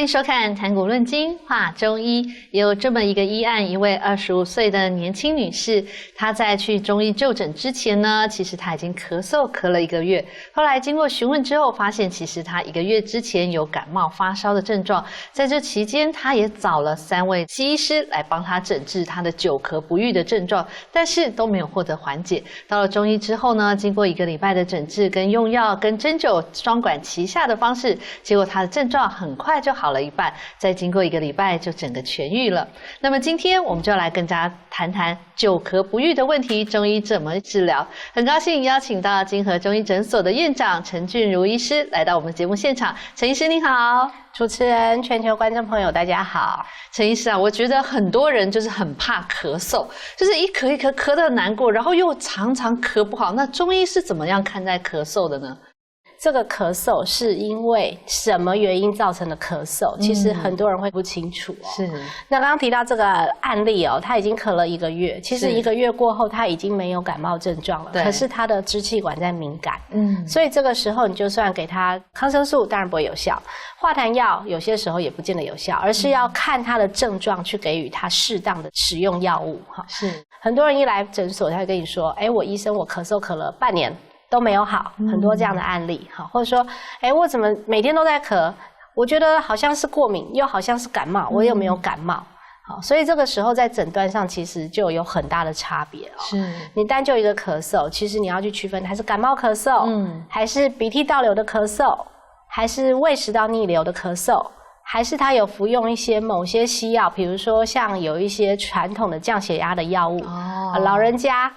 欢迎收看《谈古论今话中医》。有这么一个医案，一位25岁的年轻女士，她在去中医就诊之前呢，其实她已经咳了1个月。后来经过询问之后，发现其实她1个月之前有感冒发烧的症状。在这期间，她也找了3位西医师来帮她诊治她的久咳不愈的症状，但是都没有获得缓解。到了中医之后呢，经过1个礼拜的诊治跟用药跟针灸双管齐下的方式，结果她的症状很快就好了一半，再经过1个礼拜就整个痊愈了。那么今天我们就来跟大家谈谈久咳不愈的问题，中医怎么治疗。很高兴邀请到金河中医诊所的院长陈俊如医师来到我们节目现场。陈医师您好。主持人、全球观众朋友大家好。陈医师啊，我觉得很多人就是很怕咳嗽，就是一咳一咳咳得难过，然后又常常咳不好。那中医是怎么样看待咳嗽的呢？这个咳嗽是因为什么原因造成的咳嗽？其实很多人会不清楚哦。是。那刚刚提到这个案例哦，他已经咳了1个月，其实1个月过后他已经没有感冒症状了，可是他的支气管在敏感，所以这个时候你就算给他抗生素，当然不会有效，化痰药有些时候也不见得有效，而是要看他的症状去给予他适当的使用药物哈。是。很多人一来诊所，他会跟你说：“我医生，我咳嗽咳了半年。”都没有好，很多这样的案例哈，或者说，我怎么每天都在咳？我觉得好像是过敏，又好像是感冒，我有没有感冒？好，所以这个时候在诊断上其实就有很大的差别哦。是，你单就一个咳嗽，其实你要去区分它是感冒咳嗽，还是鼻涕倒流的咳嗽，还是胃食道逆流的咳嗽，还是他有服用一些某些西药，比如说像有一些传统的降血压的药物，老人家。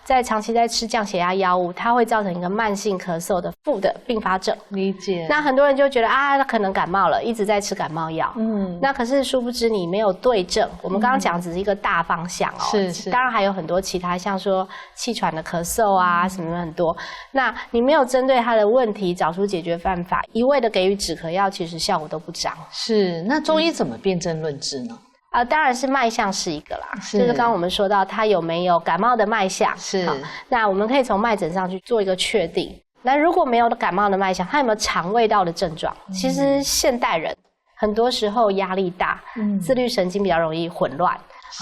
在长期在吃降血压药物，它会造成一个慢性咳嗽的副的并发症。理解。那很多人就觉得他可能感冒了，一直在吃感冒药。那可是殊不知你没有对症。我们刚刚讲只是一个大方向哦。是。当然还有很多其他，像说气喘的咳嗽啊，什么很多。那你没有针对他的问题找出解决办法，一味的给予止咳药，其实效果都不彰。是。那中医怎么辨证论治呢？当然是脉象是一个啦，就是刚刚我们说到他有没有感冒的脉象，是。那我们可以从脉诊上去做一个确定。那如果没有感冒的脉象，他有没有肠胃道的症状？其实现代人很多时候压力大，自律神经比较容易混乱，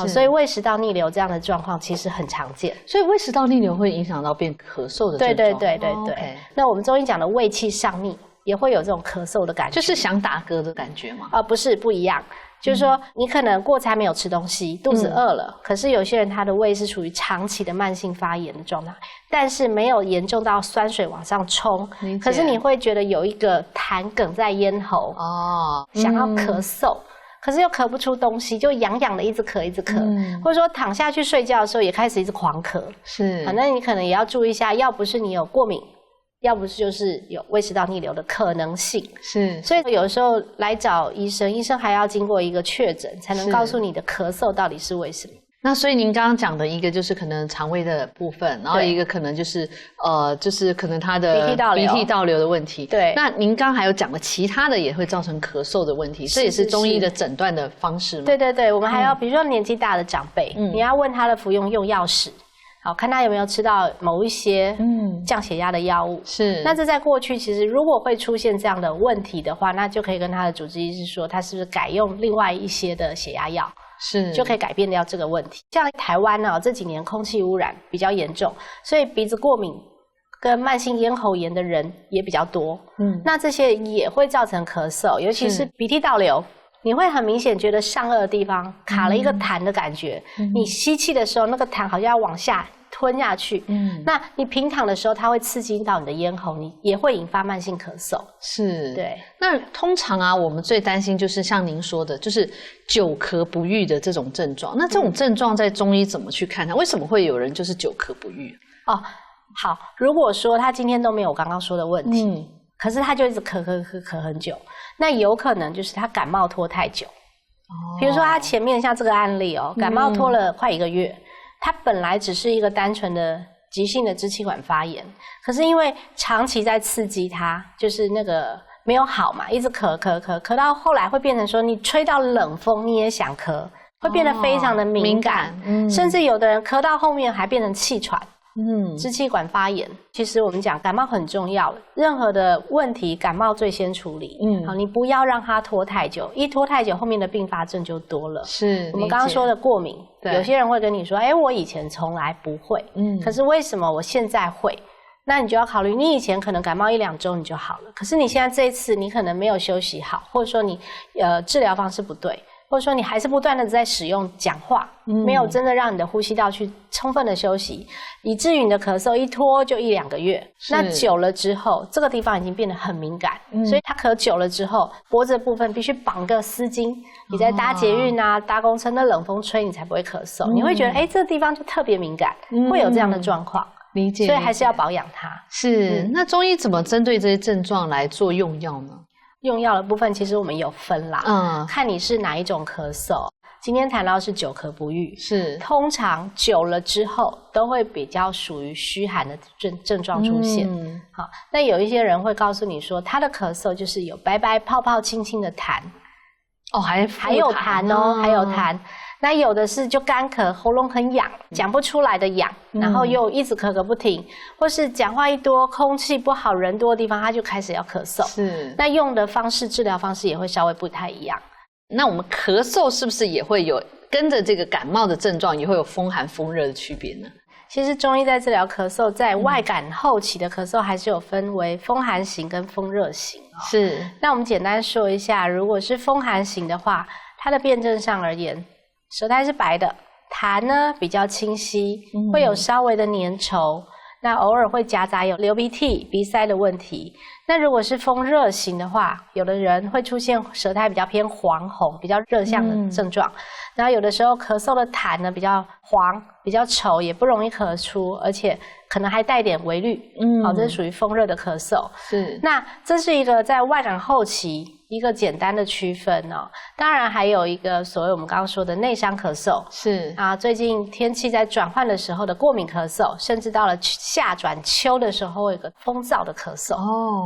所以胃食道逆流这样的状况其实很常见。所以胃食道逆流会影响到变咳嗽的症状。对。那我们中医讲的胃气上逆也会有这种咳嗽的感觉，就是想打嗝的感觉吗？不是，不一样。就是说，你可能过餐没有吃东西，肚子饿了，可是有些人他的胃是处于长期的慢性发炎的状态，但是没有严重到酸水往上冲，可是你会觉得有一个痰梗在咽喉，想要咳嗽，可是又咳不出东西，就痒痒的一直咳一直咳，或者说躺下去睡觉的时候也开始一直狂咳，是，那你可能也要注意一下，要不是你有过敏，要不是就是有胃食道逆流的可能性，是，所以有时候来找医生，医生还要经过一个确诊，才能告诉你的咳嗽到底是为什么。那所以您刚刚讲的一个就是可能肠胃的部分，然后一个可能就是就是可能他的鼻涕倒流的问题。对。那您刚刚还有讲了其他的也会造成咳嗽的问题，这也是中医的诊断的方式吗？对，我们还要比如说年纪大的长辈，你要问他的服用药史。好，看他有没有吃到某一些降血压的药物。是。那这在过去其实如果会出现这样的问题的话，那就可以跟他的主治医师说，他是不是改用另外一些的血压药，是就可以改变掉这个问题。像台湾呢，这几年空气污染比较严重，所以鼻子过敏跟慢性咽喉炎的人也比较多。那这些也会造成咳嗽，尤其是鼻涕倒流。你会很明显觉得上颚的地方卡了一个痰的感觉，你吸气的时候那个痰好像要往下吞下去，那你平躺的时候它会刺激到你的咽喉，你也会引发慢性咳嗽。是，对。那通常啊，我们最担心就是像您说的，就是久咳不愈的这种症状。那这种症状在中医怎么去看它？为什么会有人就是久咳不愈？好，如果说他今天都没有我刚刚说的问题，可是他就一直咳很久，那有可能就是他感冒拖太久。比如说他前面像这个案例感冒拖了快1个月，他本来只是一个单纯的急性的支气管发炎，可是因为长期在刺激它，就是那个没有好嘛，一直咳到后来会变成说你吹到冷风你也想咳，会变得非常的敏感，甚至有的人咳到后面还变成气喘。支气管发炎。其实我们讲感冒很重要，任何的问题感冒最先处理。好，你不要让它拖太久，一拖太久后面的并发症就多了。是我们刚刚说的过敏，有些人会跟你说，我以前从来不会，可是为什么我现在会？那你就要考虑，你以前可能感冒1、2周你就好了，可是你现在这一次你可能没有休息好，或者说你治疗方式不对，或者说你还是不断的在使用讲话，没有真的让你的呼吸道去充分的休息，以至于你的咳嗽一拖就1、2个月。那久了之后，这个地方已经变得很敏感，所以它咳久了之后，脖子的部分必须绑个丝巾，你在搭捷运啊、搭公车，那冷风吹你才不会咳嗽。你会觉得这个地方就特别敏感，会有这样的状况。理解，所以还是要保养它。是，那中医怎么针对这些症状来做用药呢？用药的部分其实我们有分啦，看你是哪一种咳嗽。今天谈到是久咳不愈，是通常久了之后都会比较属于虚寒的症状出现。好，那有一些人会告诉你说，他的咳嗽就是有白白泡泡轻轻的痰，还有痰哦，还有痰。那有的是就干咳，喉咙很痒，讲不出来的痒，然后又一直咳个不停，或是讲话一多，空气不好，人多的地方，他就开始要咳嗽。是，那用的方式、治疗方式也会稍微不太一样。那我们咳嗽是不是也会有跟着这个感冒的症状，也会有风寒、风热的区别呢？其实中医在治疗咳嗽，在外感后期的咳嗽还是有分为风寒型跟风热型。是，那我们简单说一下，如果是风寒型的话，它的辨证上而言，舌苔是白的，痰呢比较清晰，会有稍微的粘稠，那偶尔会夹杂有流鼻涕、鼻塞的问题。那如果是风热型的话，有的人会出现舌苔比较偏黄红、比较热象的症状，然后有的时候咳嗽的痰呢比较黄、比较稠，也不容易咳出，而且可能还带点微绿。好，这是属于风热的咳嗽。是，那这是一个在外感后期一个简单的区分哦。当然还有一个所谓我们刚刚说的内伤咳嗽，是啊，最近天气在转换的时候的过敏咳嗽，甚至到了夏转秋的时候会有个风燥的咳嗽。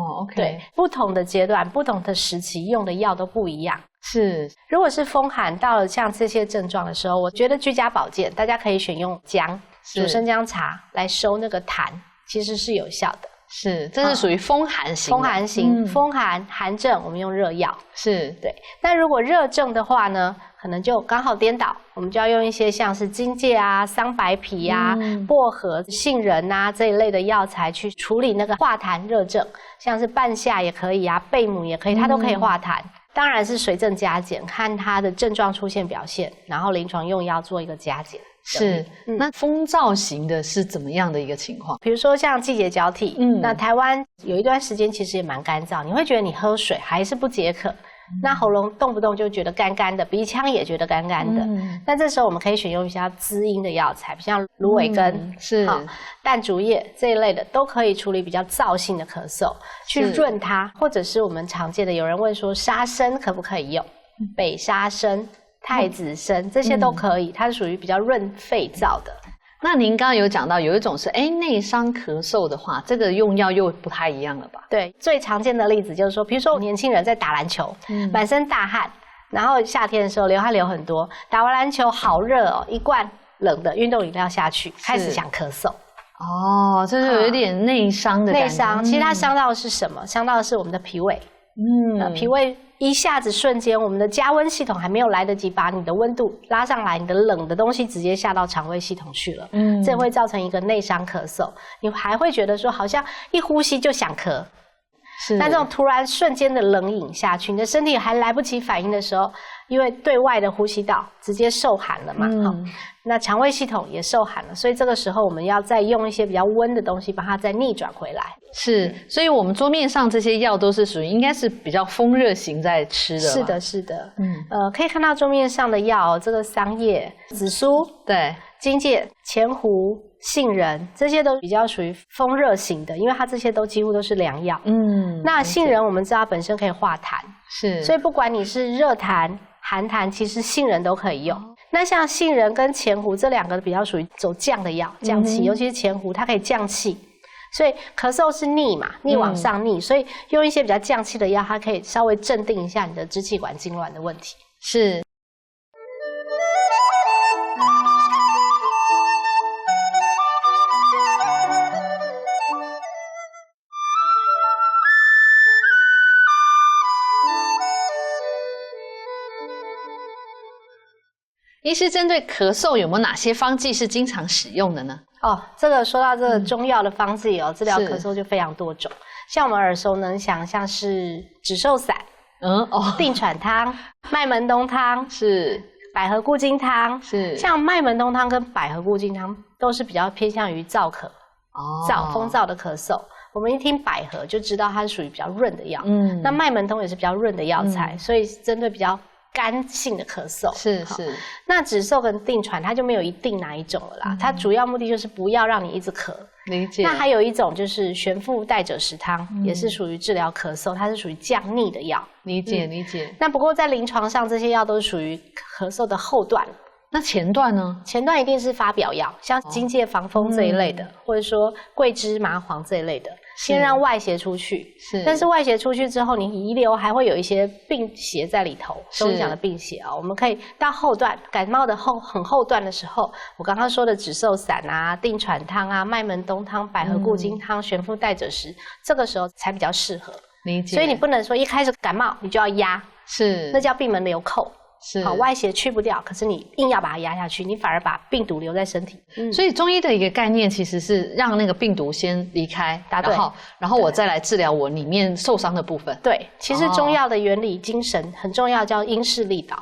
OK， 对，不同的阶段、不同的时期用的药都不一样。是，如果是风寒到了像这些症状的时候，我觉得居家保健大家可以选用姜、煮生姜茶来收那个痰，其实是有效的。是，这是属于风寒型的。风寒型，风寒寒症我们用热药。是，对。那如果热症的话呢，可能就刚好颠倒，我们就要用一些像是荆芥啊、桑白皮啊、薄荷、杏仁啊这一类的药材去处理那个化痰热症，像是半夏也可以啊，贝母也可以，它都可以化痰。当然是随症加减，看它的症状出现表现，然后临床用药做一个加减。是，那风燥型的是怎么样的一个情况？比如说像季节交替，那台湾有一段时间其实也蛮干燥，你会觉得你喝水还是不解渴，那喉咙动不动就觉得干干的，鼻腔也觉得干干的。那这时候我们可以选用一些滋阴的药材，像芦苇根、淡竹叶这一类的，都可以处理比较燥性的咳嗽，去润它。或者是我们常见的，有人问说沙参可不可以用？北沙参、太子参这些都可以，它是属于比较润肺燥的。那您刚刚有讲到有一种是内伤咳嗽的话，这个用药又不太一样了吧？对，最常见的例子就是说，比如说年轻人在打篮球，满身大汗，然后夏天的时候流汗流很多，打完篮球好热哦，一罐冷的运动饮料下去，开始想咳嗽。这就有一点内伤的感觉。内伤，其实它伤到的是什么？伤到的是我们的脾胃。脾胃一下子瞬间，我们的加温系统还没有来得及把你的温度拉上来，你的冷的东西直接下到肠胃系统去了。这会造成一个内伤咳嗽，你还会觉得说好像一呼吸就想咳。那这种突然瞬间的冷饮下去，你的身体还来不及反应的时候，因为对外的呼吸道直接受寒了嘛，那肠胃系统也受寒了，所以这个时候我们要再用一些比较温的东西把它再逆转回来。是，所以我们桌面上这些药都是属于应该是比较风热型在吃的。是的，是的。可以看到桌面上的药，这个桑叶、紫苏、对、荆芥、前胡、杏仁，这些都比较属于风热型的，因为它这些都几乎都是凉药。那杏仁我们知道本身可以化痰，是，所以不管你是热痰、寒痰，其实杏仁都可以用。那像杏仁跟前胡这两个比较属于走降的药，降气，尤其是前胡，它可以降气。所以咳嗽是逆嘛，逆往上逆，所以用一些比较降气的药，它可以稍微镇定一下你的支气管痉挛的问题。是。医师针对咳嗽有没有哪些方剂是经常使用的呢？这个说到这个中药的方剂治疗咳嗽就非常多种，像我们耳熟能详，像是止嗽散、定喘汤、麦门冬汤、是百合固金汤，是像麦门冬汤跟百合固金汤都是比较偏向于燥咳、风燥的咳嗽。我们一听百合就知道它是属于比较润的药，那麦门冬也是比较润的药材，所以针对比较干性的咳嗽。是。那止嗽跟定喘它就没有一定哪一种了啦，它主要目的就是不要让你一直咳。理解。那还有一种就是悬附代赭石汤，也是属于治疗咳嗽，它是属于降逆的药。理解。那不过在临床上这些药都是属于咳嗽的后段。那前段呢？前段一定是发表药，像荆芥防风这一类的，或者说桂枝麻黄这一类的，先让外邪出去。但是外邪出去之后，你遗留还会有一些病邪在里头，中医讲的病邪我们可以到后段感冒的很后段的时候，我刚刚说的止嗽散啊、定喘汤啊、麦门冬汤、百合固金汤、悬附代赭石，这个时候才比较适合。理解。所以你不能说一开始感冒你就要压，那叫闭门留寇。外邪去不掉，可是你硬要把它压下去，你反而把病毒留在身体。所以中医的一个概念其实是让那个病毒先离开，然后我再来治疗我里面受伤的部分。对，其实中药的原理精神很重要，叫因势利导，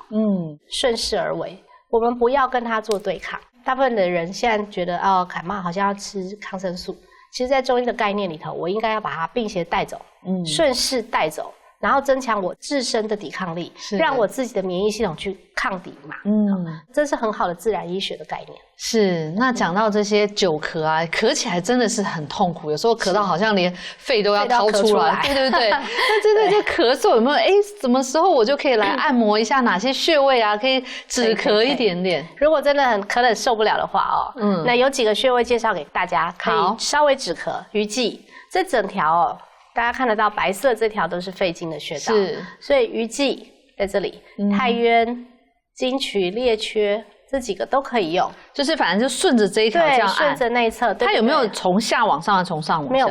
顺势而为。我们不要跟它做对抗。大部分的人现在觉得感冒好像要吃抗生素，其实在中医的概念里头，我应该要把它病邪带走，顺势带走。然后增强我自身的抵抗力，让我自己的免疫系统去抗敌嘛。这是很好的自然医学的概念。是。那讲到这些久咳啊，咳起来真的是很痛苦，有时候咳到好像连肺都要掏出来。对。那真的这咳嗽有没有什么时候我就可以来按摩一下哪些穴位啊，可以止咳一点点？如果真的很咳得受不了的话那有几个穴位介绍给大家，可以稍微止咳。鱼际这整条大家看得到白色这条都是肺经的穴道，所以鱼际在这里，太渊、经渠、列缺这几个都可以用，就是反正就顺着这一条这样按，顺着内侧。它有没有从下往上，从上往下？没有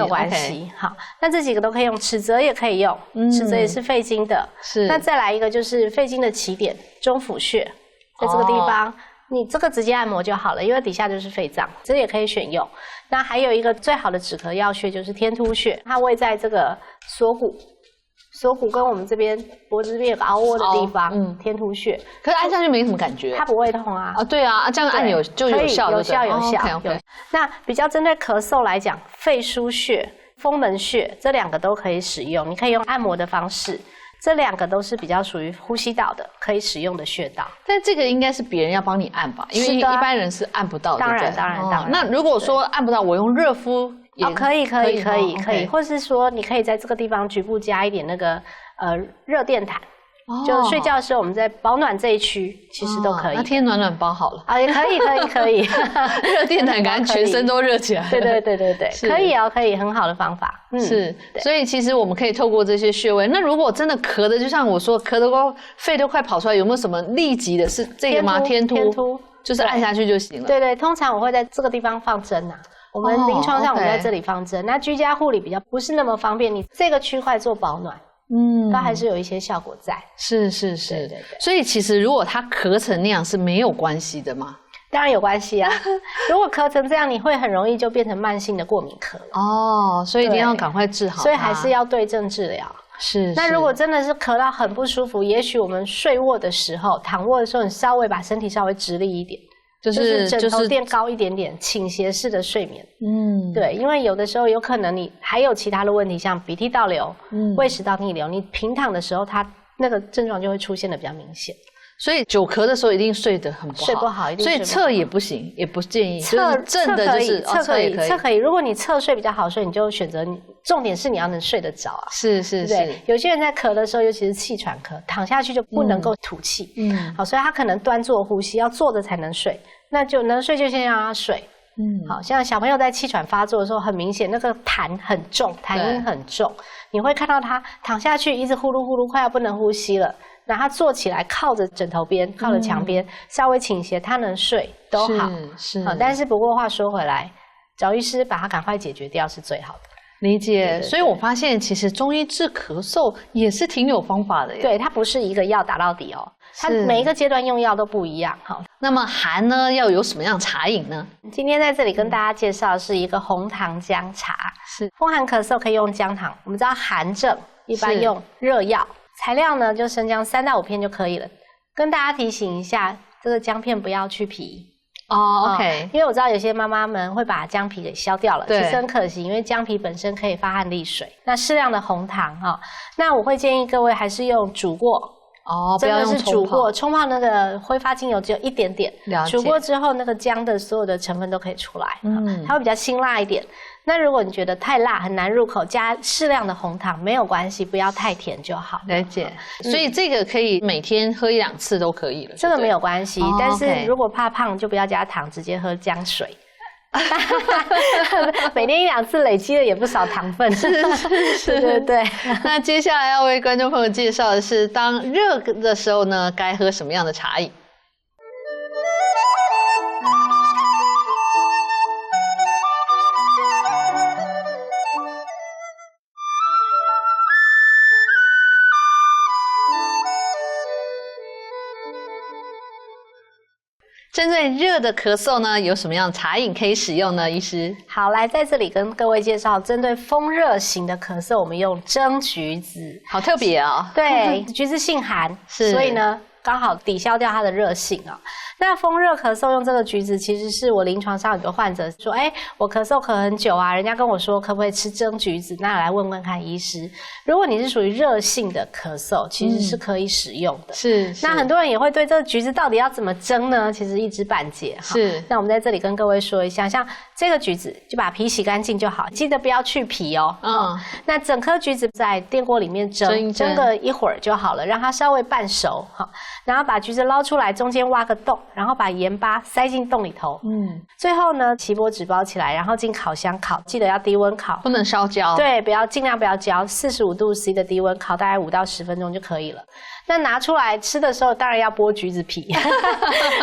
关系。好，那这几个都可以用，尺泽也可以用，尺泽也是肺经的。那再来一个就是肺经的起点中府穴，在这个地方。你这个直接按摩就好了，因为底下就是肺脏，这也可以选用。那还有一个最好的止咳药穴就是天突穴，它位在这个锁骨跟我们这边脖子这边有个凹窝的地方，天突穴。可是按下去没什么感觉，它不会痛啊。对啊，这样按有效，有效。那比较针对咳嗽来讲，肺腧穴、风门穴这两个都可以使用，你可以用按摩的方式。这两个都是比较属于呼吸道的，可以使用的穴道。但这个应该是别人要帮你按吧，因为一般人是按不到的。当然。那如果说按不到，我用热敷也可以，或是说你可以在这个地方局部加一点那个热电毯。就睡觉的时候，我们在保暖这一区，其实都可以。那贴暖暖包好了也可以。热电毯感觉全身都热起来。对，可以，很好的方法。是，所以其实我们可以透过这些穴位。那如果真的咳的，就像我说，咳得肺都快跑出来，有没有什么立即的是这个吗？天突，就是按下去就行了。对，通常我会在这个地方放针啊。我们临床上我们在这里放针，那居家护理比较不是那么方便，你这个区块做保暖。它还是有一些效果在。是。对。所以其实如果它咳成那样是没有关系的吗？当然有关系啊。如果咳成这样，你会很容易就变成慢性的过敏咳了。所以一定要赶快治好它。所以还是要对症治疗。是。那如果真的是咳到很不舒服，也许我们睡卧的时候、躺卧的时候，你稍微把身体稍微直立一点。就是枕头垫高一点点，倾斜式的睡眠。对，因为有的时候有可能你还有其他的问题，像鼻涕倒流、胃食道逆流，你平躺的时候，它那个症状就会出现的比较明显。所以久咳的时候一定睡得很不好，睡不好，一定所以侧也不行，也不建议。侧可以。如果你侧睡比较好睡，你就选择重点是你要能睡得着啊。是。有些人在咳的时候，尤其是气喘咳，躺下去就不能够吐气。好，所以他可能端坐呼吸，要坐着才能睡。那就能睡就先让他睡。好，像小朋友在气喘发作的时候，很明显那个痰很重，痰音很重，你会看到他躺下去一直呼噜呼噜，快要不能呼吸了。然后他坐起来，靠着枕头边，靠着墙边，稍微倾斜，他能睡都好。但是不过话说回来，找医师把它赶快解决掉是最好的。理解。所以我发现其实中医治咳嗽也是挺有方法的耶。对，它不是一个药打到底哦，它每一个阶段用药都不一样。好，那么寒呢要有什么样茶饮呢？今天在这里跟大家介绍的是一个红糖姜茶。是，风寒咳嗽可以用姜糖。我们知道寒症一般用热药，材料呢就生姜3到5片就可以了。跟大家提醒一下，这个姜片不要去皮。OK， 因为我知道有些妈妈们会把姜皮给削掉了，其实很可惜，因为姜皮本身可以发汗利水。那适量的红糖那我会建议各位还是用煮过。不要用煮过，冲泡那个挥发精油只有一点点，煮过之后那个姜的所有的成分都可以出来，它会比较辛辣一点。那如果你觉得太辣很难入口，加适量的红糖没有关系，不要太甜就好。了解，所以这个可以每天喝1-2次都可以了。这个没有关系，但是如果怕胖就不要加糖，直接喝姜水。每天1-2次累积了也不少糖分，是，对。那接下来要为观众朋友介绍的是，当热的时候呢，该喝什么样的茶饮？针对热的咳嗽呢，有什么样的茶饮可以使用呢？医师，好，来在这里跟各位介绍，针对风热型的咳嗽，我们用蒸橘子，好特别哦。对，橘子性寒，所以呢，刚好抵消掉它的热性啊。那风热咳嗽用这个橘子，其实是我临床上有个患者说，我咳嗽咳很久啊，人家跟我说可不可以吃蒸橘子，那来问问看医师。如果你是属于热性的咳嗽，其实是可以使用的。是。那很多人也会对这个橘子到底要怎么蒸呢？其实一知半解。是。那我们在这里跟各位说一下，像这个橘子就把皮洗干净就好，记得不要去皮哦。那整颗橘子在电锅里面蒸个1会儿就好了，让它稍微半熟。然后把橘子捞出来，中间挖个洞，然后把盐巴塞进洞里头。最后呢，锡箔纸包起来，然后进烤箱烤，记得要低温烤，不能烧焦。对，尽量不要焦，45度C 的低温烤大概5到10分钟就可以了。那拿出来吃的时候，当然要剥橘子皮，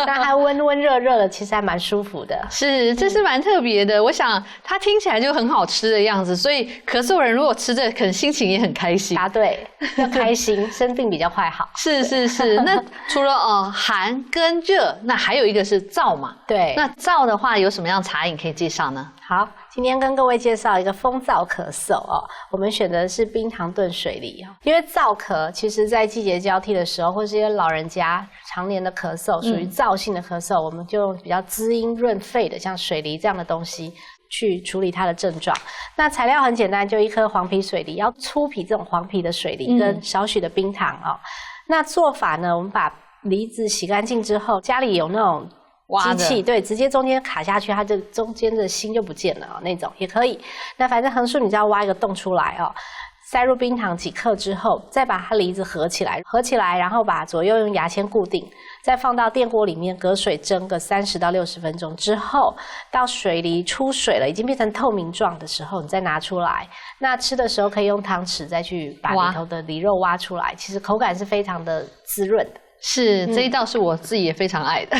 那它温温热热的，其实还蛮舒服的。是，这是蛮特别的。我想它听起来就很好吃的样子，所以咳嗽人如果吃这，可能心情也很开心。答对，要开心，生病比较快好。是。那除了寒跟热，那还有一个是燥嘛？对。那燥的话，有什么样茶饮可以介绍呢？好，今天跟各位介绍一个风燥咳嗽我们选择的是冰糖炖水梨因为燥咳其实在季节交替的时候，或是一些老人家常年的咳嗽，属于燥性的咳嗽，我们就用比较滋阴润肺的，像水梨这样的东西去处理它的症状。那材料很简单，就1颗黄皮水梨，要粗皮这种黄皮的水梨跟少许的冰糖那做法呢，我们把梨子洗干净之后，家里有那种机器，对，直接中间卡下去，它这中间的芯就不见了那种也可以。那反正横竖你只要挖一个洞出来塞入冰糖几克之后，再把它梨子合起来，然后把左右用牙签固定，再放到电锅里面隔水蒸个30到60分钟之后，到水梨出水了，已经变成透明状的时候，你再拿出来。那吃的时候可以用汤匙再去把里头的梨肉挖出来，其实口感是非常的滋润的。是，这一道是我自己也非常爱的。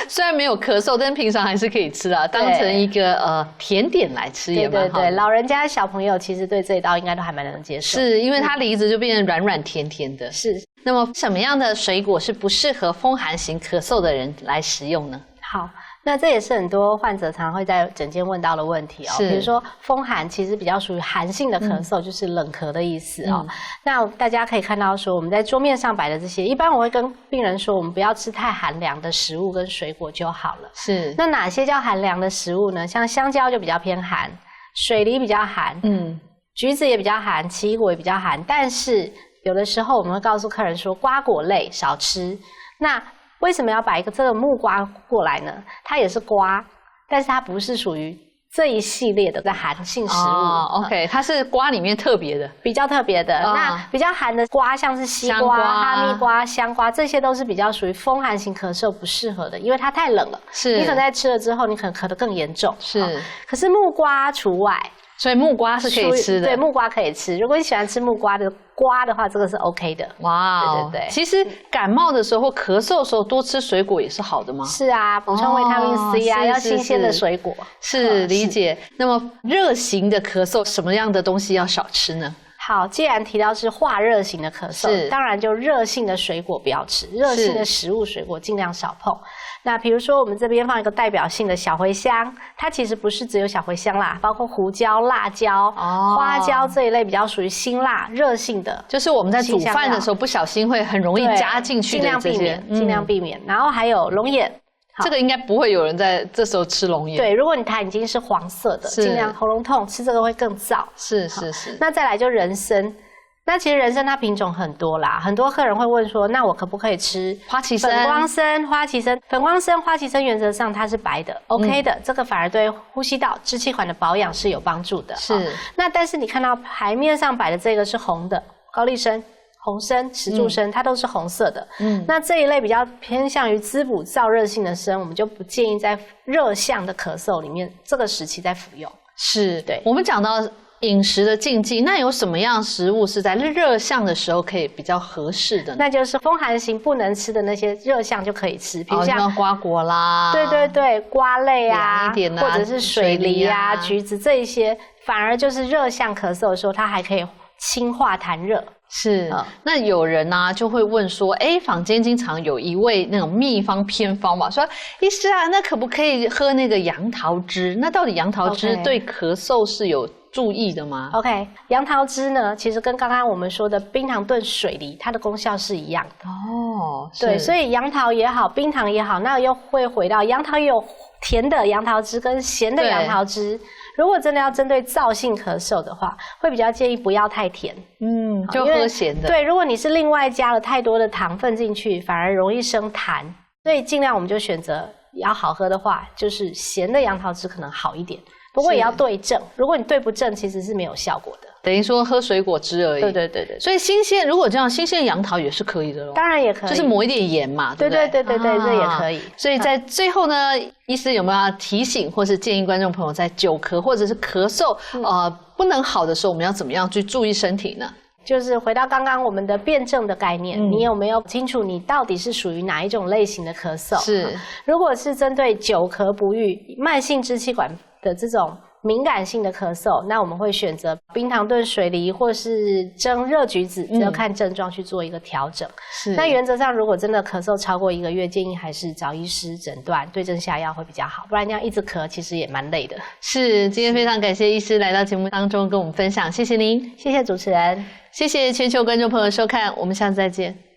虽然没有咳嗽，但平常还是可以吃啊，当成一个甜点来吃也蛮好的。对，老人家小朋友其实对这一道应该都还蛮能接受。是，因为它梨子就变成软软甜甜的。是。那么什么样的水果是不适合风寒型咳嗽的人来食用呢？好。那这也是很多患者常会在诊间问到的问题比如说风寒其实比较属于寒性的咳嗽，就是冷咳的意思那大家可以看到说，我们在桌面上摆的这些，一般我会跟病人说，我们不要吃太寒凉的食物跟水果就好了。是。那哪些叫寒凉的食物呢？像香蕉就比较偏寒，水梨比较寒，橘子也比较寒，奇异果也比较寒。但是有的时候我们会告诉客人说，瓜果类少吃。那为什么要把这个木瓜过来呢？它也是瓜，但是它不是属于这一系列的寒性食物。OK， 它是瓜里面特别的，比较特别的。那比较寒的瓜，像是西瓜、哈密瓜、香瓜，这些都是比较属于风寒型咳嗽不适合的，因为它太冷了。是，你可能在吃了之后，你可能咳得更严重。是，可是木瓜除外。所以木瓜是可以吃的。对，木瓜可以吃。如果你喜欢吃木瓜的瓜的话，这个是 OK 的。哇，对。其实感冒的时候或咳嗽的时候多吃水果也是好的吗？是啊，补充维他命 C 啊，要新鲜的水果。是，理解。那么热型的咳嗽，什么样的东西要少吃呢？好，既然提到是化热型的咳嗽，当然就热性的水果不要吃，热性的食物水果尽量少碰。那比如说我们这边放一个代表性的小茴香，它其实不是只有小茴香啦，包括胡椒、辣椒、花椒这一类比较属于辛辣热性的，就是我们在煮饭的时候不小心会很容易加进去的这些，尽量避免。然后还有龙眼。这个应该不会有人在这时候吃龙眼。对，如果它已经是黄色的，尽量喉咙痛吃这个会更燥。是。那再来就人参，那其实人参它品种很多啦，很多客人会问说，那我可不可以吃花旗参、粉光参、花旗参？粉光参、花旗参原则上它是白的 ，OK 的，这个反而对呼吸道、支气管的保养是有帮助的。是。那但是你看到牌面上摆的这个是红的，高丽参。红参、石柱参，它都是红色的。那这一类比较偏向于滋补燥热性的参，我们就不建议在热象的咳嗽里面这个时期再服用。是，对。我们讲到饮食的禁忌，那有什么样食物是在热象的时候可以比较合适的呢？那就是风寒型不能吃的那些热象就可以吃，比如像瓜果啦，对，瓜类啊，或者是水梨啊、橘子这一些，反而就是热象咳嗽的时候，它还可以清化痰热。是，那有人呢就会问说，坊间经常有一味那种秘方偏方嘛，说医师啊，那可不可以喝那个杨桃汁？那到底杨桃汁对咳嗽是有注意的吗 ？OK， 杨桃汁呢，其实跟刚刚我们说的冰糖炖水梨，它的功效是一样的。对，所以杨桃也好，冰糖也好，那又会回到杨桃也有甜的杨桃汁跟咸的杨桃汁。如果真的要针对燥性咳嗽的话，会比较建议不要太甜，就喝咸的。对，如果你是另外加了太多的糖分进去，反而容易生痰，所以尽量我们就选择要好喝的话，就是咸的杨桃汁可能好一点。不过也要对症，如果你对不正，其实是没有效果的。等于说喝水果汁而已。对。所以新鲜，如果这样新鲜杨桃也是可以的咯。当然也可以，就是抹一点盐嘛，对不对？对，这也可以。所以在最后呢，医师有没有要提醒或是建议观众朋友，在久咳或者是咳嗽不能好的时候，我们要怎么样去注意身体呢？就是回到刚刚我们的辩证的概念，你有没有清楚你到底是属于哪一种类型的咳嗽？是，如果是针对久咳不愈、慢性支气管的这种敏感性的咳嗽，那我们会选择冰糖炖水梨或是蒸热橘子，要看症状去做一个调整。那原则上，如果真的咳嗽超过1个月，建议还是找医师诊断，对症下药会比较好，不然这样一直咳，其实也蛮累的。是，今天非常感谢医师来到节目当中跟我们分享，谢谢您，谢谢主持人，谢谢全球观众朋友收看，我们下次再见。